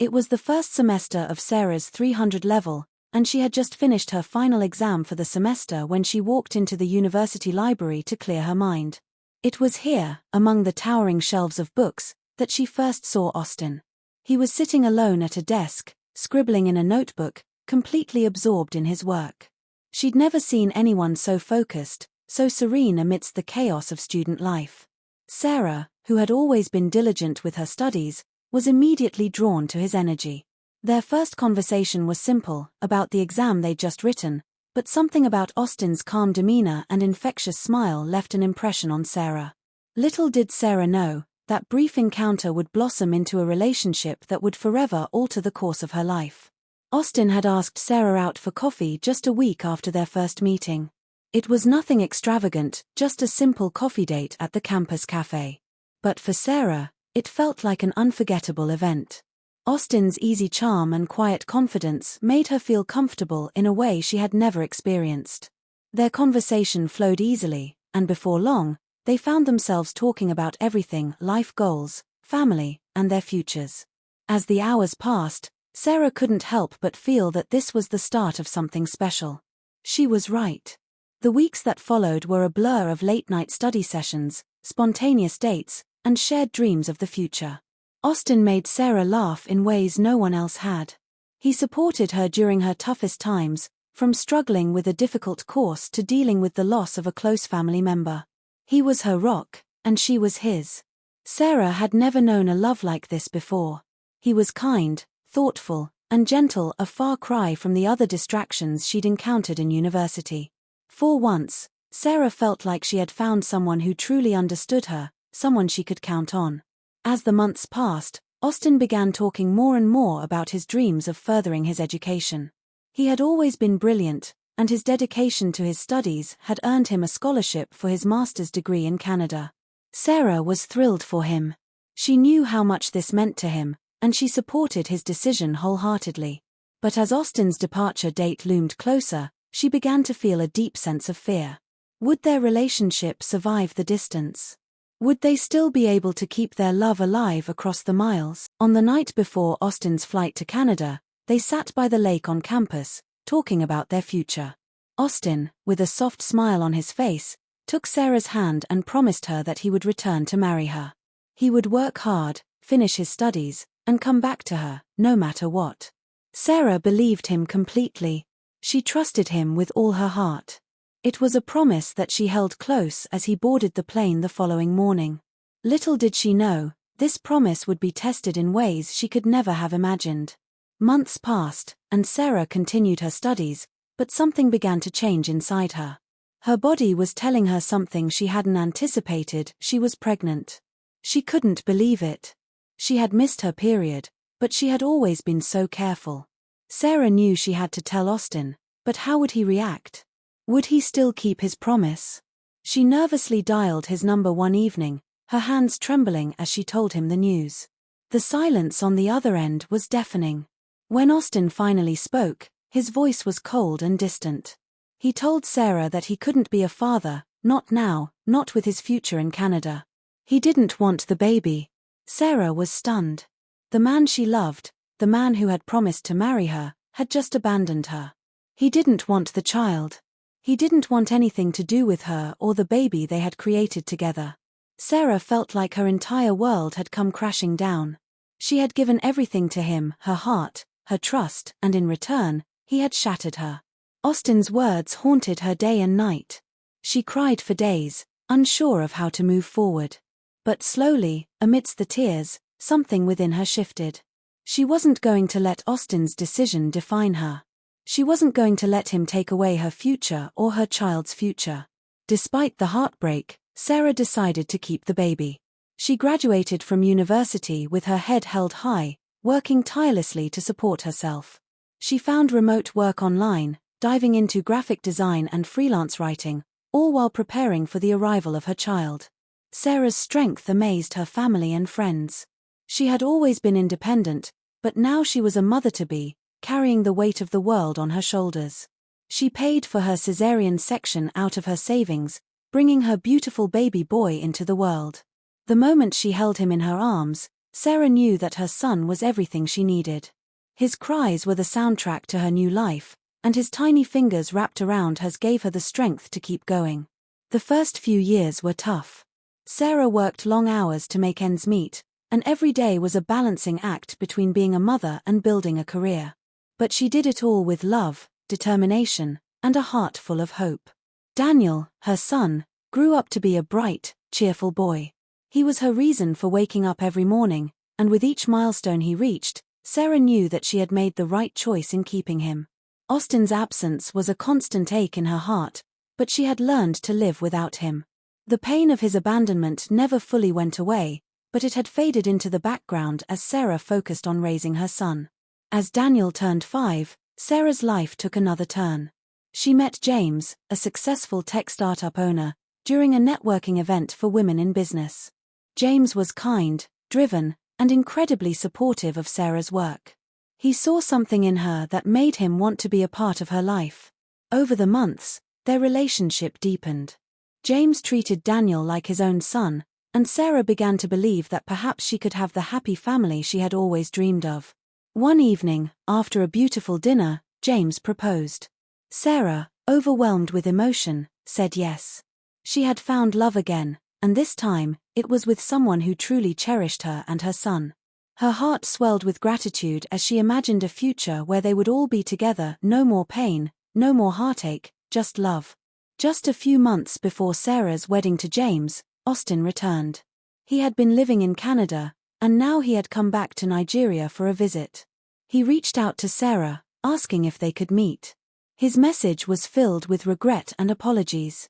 It was the first semester of Sarah's 300 level, and she had just finished her final exam for the semester when she walked into the university library to clear her mind. It was here, among the towering shelves of books, that she first saw Austin. He was sitting alone at a desk, scribbling in a notebook, completely absorbed in his work. She'd never seen anyone so focused, so serene amidst the chaos of student life. Sarah, who had always been diligent with her studies, was immediately drawn to his energy. Their first conversation was simple, about the exam they'd just written, but something about Austin's calm demeanor and infectious smile left an impression on Sarah. Little did Sarah know, that brief encounter would blossom into a relationship that would forever alter the course of her life. Austin had asked Sarah out for coffee just a week after their first meeting. It was nothing extravagant, just a simple coffee date at the campus cafe. But for Sarah, it felt like an unforgettable event. Austin's easy charm and quiet confidence made her feel comfortable in a way she had never experienced. Their conversation flowed easily, and before long, they found themselves talking about everything: life goals, family, and their futures. As the hours passed, Sarah couldn't help but feel that this was the start of something special. She was right. The weeks that followed were a blur of late-night study sessions, spontaneous dates, and shared dreams of the future. Austin made Sarah laugh in ways no one else had. He supported her during her toughest times, from struggling with a difficult course to dealing with the loss of a close family member. He was her rock, and she was his. Sarah had never known a love like this before. He was kind, thoughtful, and gentle, a far cry from the other distractions she'd encountered in university. For once, Sarah felt like she had found someone who truly understood her, someone she could count on. As the months passed, Austin began talking more and more about his dreams of furthering his education. He had always been brilliant, and his dedication to his studies had earned him a scholarship for his master's degree in Canada. Sarah was thrilled for him. She knew how much this meant to him, and she supported his decision wholeheartedly. But as Austin's departure date loomed closer, she began to feel a deep sense of fear. Would their relationship survive the distance? Would they still be able to keep their love alive across the miles? On the night before Austin's flight to Canada, they sat by the lake on campus, talking about their future. Austin, with a soft smile on his face, took Sarah's hand and promised her that he would return to marry her. He would work hard, finish his studies, and come back to her, no matter what. Sarah believed him completely. She trusted him with all her heart. It was a promise that she held close as he boarded the plane the following morning. Little did she know, this promise would be tested in ways she could never have imagined. Months passed, and Sarah continued her studies, but something began to change inside her. Her body was telling her something she hadn't anticipated: she was pregnant. She couldn't believe it. She had missed her period, but she had always been so careful. Sarah knew she had to tell Austin, but how would he react? Would he still keep his promise? She nervously dialed his number one evening, her hands trembling as she told him the news. The silence on the other end was deafening. When Austin finally spoke, his voice was cold and distant. He told Sarah that he couldn't be a father, not now, not with his future in Canada. He didn't want the baby. Sarah was stunned. The man she loved, the man who had promised to marry her, had just abandoned her. He didn't want the child. He didn't want anything to do with her or the baby they had created together. Sarah felt like her entire world had come crashing down. She had given everything to him, her heart, her trust, and in return, he had shattered her. Austin's words haunted her day and night. She cried for days, unsure of how to move forward. But slowly, amidst the tears, something within her shifted. She wasn't going to let Austin's decision define her. She wasn't going to let him take away her future or her child's future. Despite the heartbreak, Sarah decided to keep the baby. She graduated from university with her head held high, working tirelessly to support herself. She found remote work online, diving into graphic design and freelance writing, all while preparing for the arrival of her child. Sarah's strength amazed her family and friends. She had always been independent, but now she was a mother-to-be, carrying the weight of the world on her shoulders. She paid for her cesarean section out of her savings, bringing her beautiful baby boy into the world. The moment she held him in her arms, Sarah knew that her son was everything she needed. His cries were the soundtrack to her new life, and his tiny fingers wrapped around hers gave her the strength to keep going. The first few years were tough. Sarah worked long hours to make ends meet, and every day was a balancing act between being a mother and building a career. But she did it all with love, determination, and a heart full of hope. Daniel, her son, grew up to be a bright, cheerful boy. He was her reason for waking up every morning, and with each milestone he reached, Sarah knew that she had made the right choice in keeping him. Austin's absence was a constant ache in her heart, but she had learned to live without him. The pain of his abandonment never fully went away, but it had faded into the background as Sarah focused on raising her son. As Daniel turned 5, Sarah's life took another turn. She met James, a successful tech startup owner, during a networking event for women in business. James was kind, driven, and incredibly supportive of Sarah's work. He saw something in her that made him want to be a part of her life. Over the months, their relationship deepened. James treated Daniel like his own son, and Sarah began to believe that perhaps she could have the happy family she had always dreamed of. One evening, after a beautiful dinner, James proposed. Sarah, overwhelmed with emotion, said yes. She had found love again, and this time, it was with someone who truly cherished her and her son. Her heart swelled with gratitude as she imagined a future where they would all be together, no more pain, no more heartache, just love. Just a few months before Sarah's wedding to James, Austin returned. He had been living in Canada, and now he had come back to Nigeria for a visit. He reached out to Sarah, asking if they could meet. His message was filled with regret and apologies.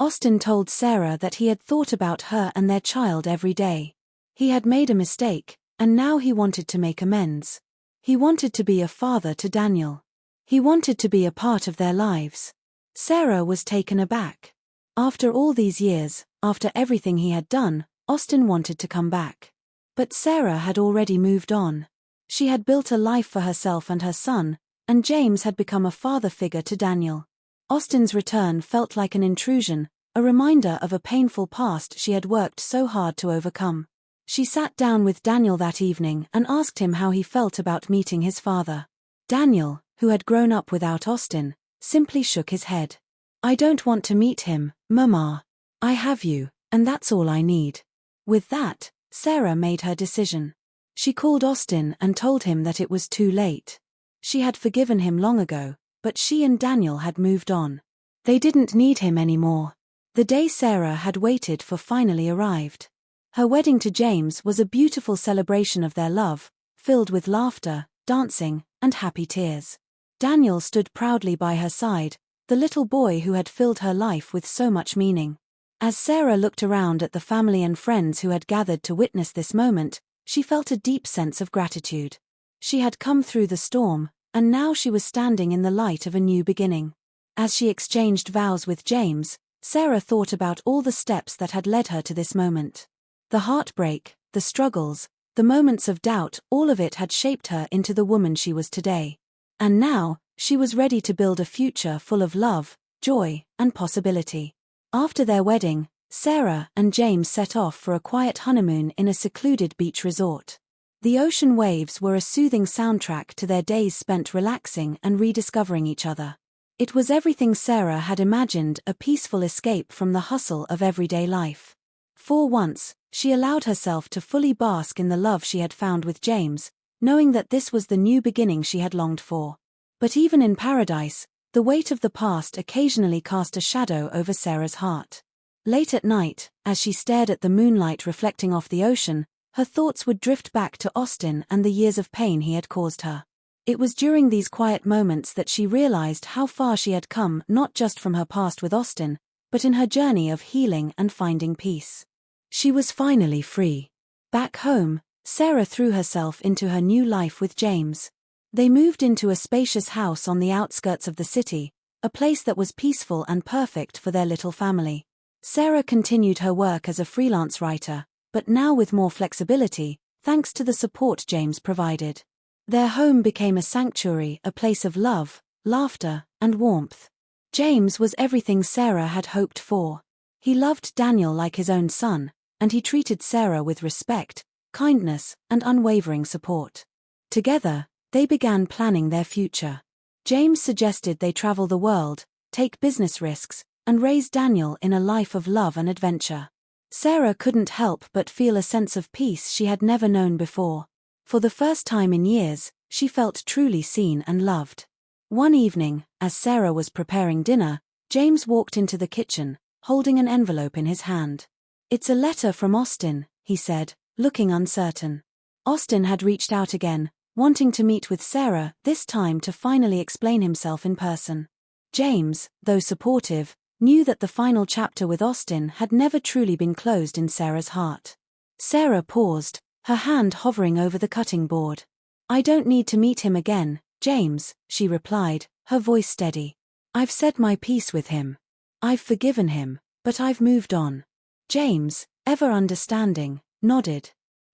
Austin told Sarah that he had thought about her and their child every day. He had made a mistake, and now he wanted to make amends. He wanted to be a father to Daniel. He wanted to be a part of their lives. Sarah was taken aback. After all these years, after everything he had done, Austin wanted to come back. But Sarah had already moved on. She had built a life for herself and her son, and James had become a father figure to Daniel. Austin's return felt like an intrusion, a reminder of a painful past she had worked so hard to overcome. She sat down with Daniel that evening and asked him how he felt about meeting his father. Daniel, who had grown up without Austin, simply shook his head. "I don't want to meet him, Mama. I have you, and that's all I need." With that, Sarah made her decision. She called Austin and told him that it was too late. She had forgiven him long ago, but she and Daniel had moved on. They didn't need him anymore. The day Sarah had waited for finally arrived. Her wedding to James was a beautiful celebration of their love, filled with laughter, dancing, and happy tears. Daniel stood proudly by her side, the little boy who had filled her life with so much meaning. As Sarah looked around at the family and friends who had gathered to witness this moment, she felt a deep sense of gratitude. She had come through the storm, and now she was standing in the light of a new beginning. As she exchanged vows with James, Sarah thought about all the steps that had led her to this moment. The heartbreak, the struggles, the moments of doubt, all of it had shaped her into the woman she was today. And now, she was ready to build a future full of love, joy, and possibility. After their wedding, Sarah and James set off for a quiet honeymoon in a secluded beach resort. The ocean waves were a soothing soundtrack to their days spent relaxing and rediscovering each other. It was everything Sarah had imagined, a peaceful escape from the hustle of everyday life. For once, she allowed herself to fully bask in the love she had found with James, knowing that this was the new beginning she had longed for. But even in paradise, the weight of the past occasionally cast a shadow over Sarah's heart. Late at night, as she stared at the moonlight reflecting off the ocean, her thoughts would drift back to Austin and the years of pain he had caused her. It was during these quiet moments that she realized how far she had come, not just from her past with Austin, but in her journey of healing and finding peace. She was finally free. Back home, Sarah threw herself into her new life with James. They moved into a spacious house on the outskirts of the city, a place that was peaceful and perfect for their little family. Sarah continued her work as a freelance writer, but now with more flexibility, thanks to the support James provided. Their home became a sanctuary, a place of love, laughter, and warmth. James was everything Sarah had hoped for. He loved Daniel like his own son, and he treated Sarah with respect, kindness, and unwavering support. Together, they began planning their future. James suggested they travel the world, take business risks, and raise Daniel in a life of love and adventure. Sarah couldn't help but feel a sense of peace she had never known before. For the first time in years, she felt truly seen and loved. One evening, as Sarah was preparing dinner, James walked into the kitchen, holding an envelope in his hand. "It's a letter from Austin," he said, looking uncertain. Austin had reached out again, wanting to meet with Sarah, this time to finally explain himself in person. James, though supportive, knew that the final chapter with Austin had never truly been closed in Sarah's heart. Sarah paused, her hand hovering over the cutting board. "I don't need to meet him again, James," she replied, her voice steady. "I've said my piece with him. I've forgiven him, but I've moved on." James, ever understanding, nodded.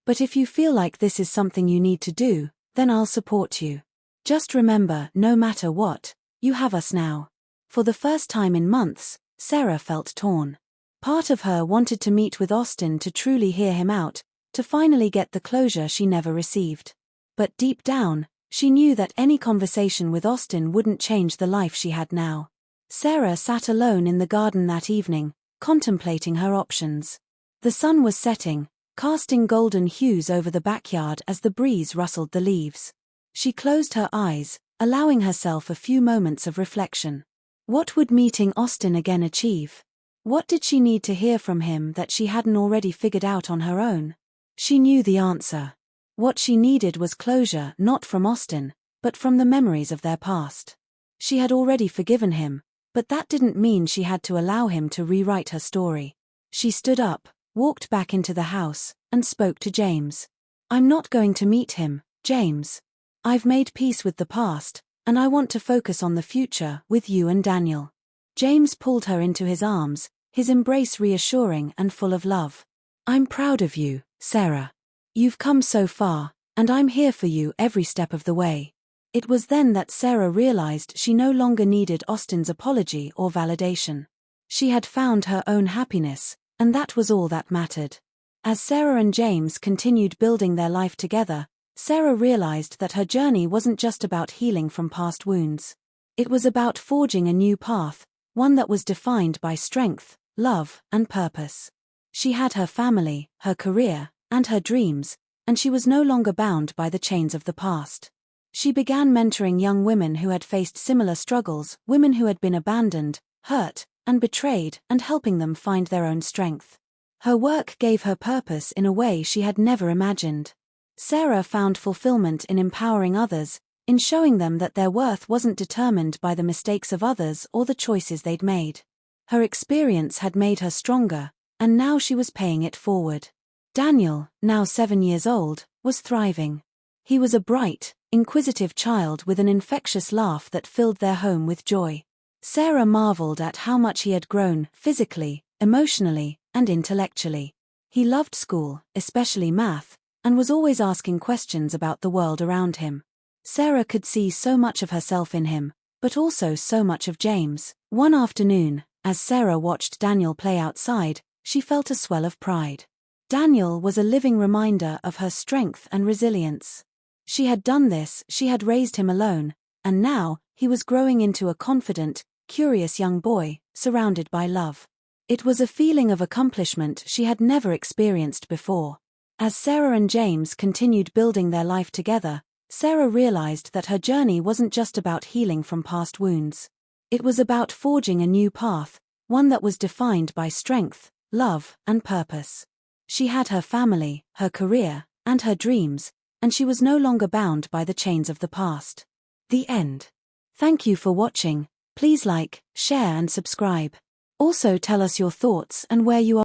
"But if you feel like this is something you need to do, then I'll support you. Just remember, no matter what, you have us now." For the first time in months, Sarah felt torn. Part of her wanted to meet with Austin to truly hear him out, to finally get the closure she never received. But deep down, she knew that any conversation with Austin wouldn't change the life she had now. Sarah sat alone in the garden that evening, contemplating her options. The sun was setting, casting golden hues over the backyard as the breeze rustled the leaves. She closed her eyes, allowing herself a few moments of reflection. What would meeting Austin again achieve? What did she need to hear from him that she hadn't already figured out on her own? She knew the answer. What she needed was closure, not from Austin, but from the memories of their past. She had already forgiven him, but that didn't mean she had to allow him to rewrite her story. She stood up, walked back into the house, and spoke to James. "I'm not going to meet him, James. I've made peace with the past, and I want to focus on the future with you and Daniel." James pulled her into his arms, his embrace reassuring and full of love. "I'm proud of you, Sarah. You've come so far, and I'm here for you every step of the way." It was then that Sarah realized she no longer needed Austin's apology or validation. She had found her own happiness, and that was all that mattered. As Sarah and James continued building their life together, Sarah realized that her journey wasn't just about healing from past wounds. It was about forging a new path, one that was defined by strength, love, and purpose. She had her family, her career, and her dreams, and she was no longer bound by the chains of the past. She began mentoring young women who had faced similar struggles, women who had been abandoned, hurt, and betrayed, and helping them find their own strength. Her work gave her purpose in a way she had never imagined. Sarah found fulfillment in empowering others, in showing them that their worth wasn't determined by the mistakes of others or the choices they'd made. Her experience had made her stronger, and now she was paying it forward. Daniel, now 7 years old, was thriving. He was a bright, inquisitive child with an infectious laugh that filled their home with joy. Sarah marveled at how much he had grown, physically, emotionally, and intellectually. He loved school, especially math, and was always asking questions about the world around him. Sarah could see so much of herself in him, but also so much of James. One afternoon, as Sarah watched Daniel play outside, she felt a swell of pride. Daniel was a living reminder of her strength and resilience. She had done this, she had raised him alone, and now, he was growing into a confident, curious young boy, surrounded by love. It was a feeling of accomplishment she had never experienced before. As Sarah and James continued building their life together, Sarah realized that her journey wasn't just about healing from past wounds. It was about forging a new path, one that was defined by strength, love, and purpose. She had her family, her career, and her dreams, and she was no longer bound by the chains of the past. The end. Thank you for watching. Please like, share and subscribe. Also tell us your thoughts and where you are